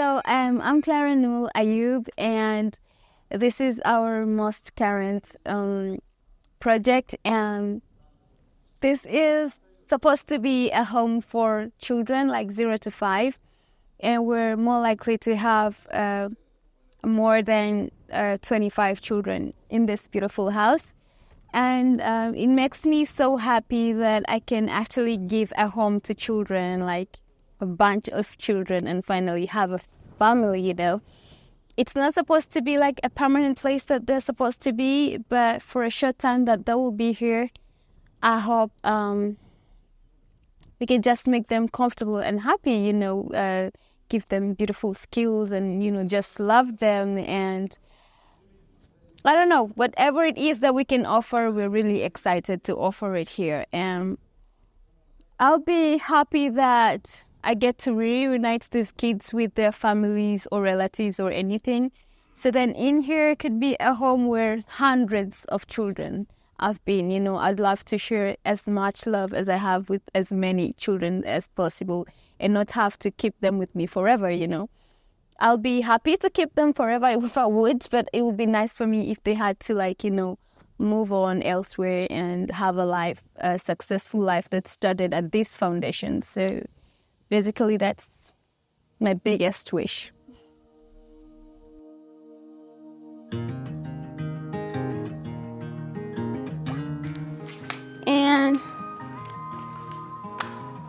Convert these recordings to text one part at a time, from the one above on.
I'm Clara Nuru and this is our most current project, and this is supposed to be a home for children like 0 to 5, and we're more likely to have more than 25 children in this beautiful house. And it makes me so happy that I can actually give a home to children, like a bunch of children, and finally have a family, you know. It's not supposed to be like a permanent place that they're supposed to be, but for a short time that they will be here, I hope we can just make them comfortable and happy, you know, give them beautiful skills and, you know, just love them. And I don't know, whatever it is that we can offer, we're really excited to offer it here. And I'll be happy that I get to reunite these kids with their families or relatives or anything. So then in here could be a home where hundreds of children have been. You know, I'd love to share as much love as I have with as many children as possible and not have to keep them with me forever, you know. I'll be happy to keep them forever if I would, but it would be nice for me if they had to, like, you know, move on elsewhere and have a life, a successful life that started at this foundation. So basically, that's my biggest wish. And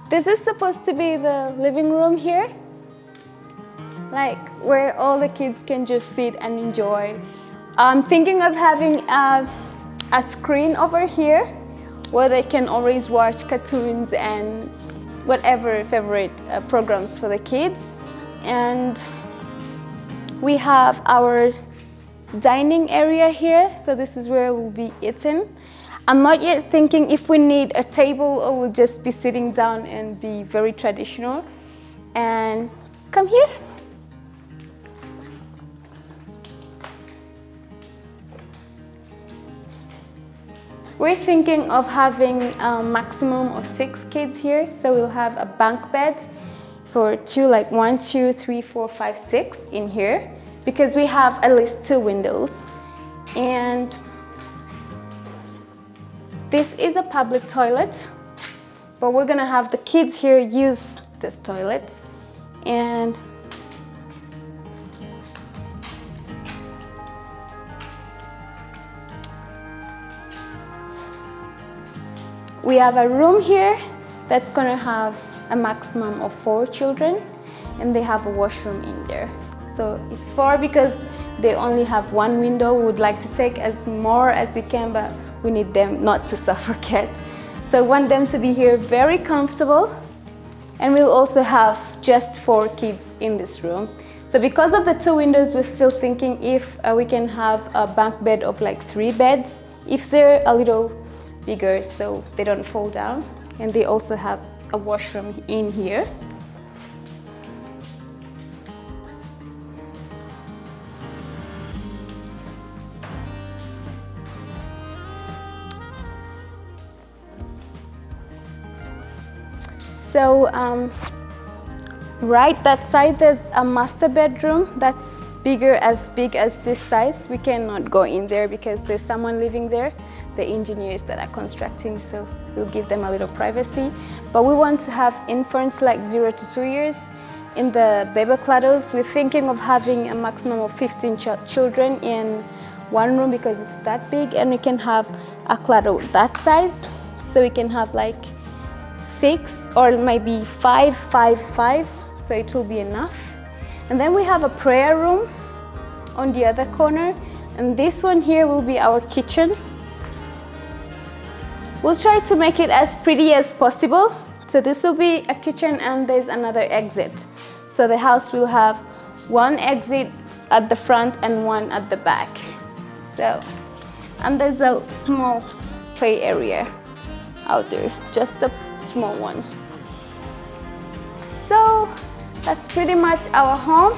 this is supposed to be the living room here, like where all the kids can just sit and enjoy. I'm thinking of having a screen over here where they can always watch cartoons and whatever favorite programs for the kids. And we have our dining area here, so this is where we'll be eating. I'm not yet thinking if we need a table or we'll just be sitting down and be very traditional. And come here. We're thinking of having a maximum of 6 kids here, so we'll have a bunk bed for 2, like 1, 2, 3, 4, 5, 6 in here, because we have at least 2 windows. And this is a public toilet, but we're gonna have the kids here use this toilet. And we have a room here that's gonna have a maximum of 4 children, and they have a washroom in there. So it's 4 because they only have 1 window. We would like to take as more as we can, but we need them not to suffocate. So we want them to be here very comfortable. And we'll also have just 4 kids in this room. So because of the 2 windows, we're still thinking if we can have a bunk bed of like 3 beds, if they're a little bigger so they don't fall down. And they also have a washroom in here. So right that side there's a master bedroom that's big as this size. We cannot go in there because there's someone living there, the engineers that are constructing, so we'll give them a little privacy. But we want to have infants like 0 to 2 years. In the Baby Cradles, we're thinking of having a maximum of 15 children in one room because it's that big, and we can have a cradle that size, so we can have like 6 or maybe 5, 5, 5, so it will be enough. And then we have a prayer room on the other corner, and this one here will be our kitchen. We'll try to make it as pretty as possible. So this will be a kitchen, and there's another exit. So the house will have 1 exit at the front and 1 at the back. So, and there's a small play area out there, just a small one. So that's pretty much our home.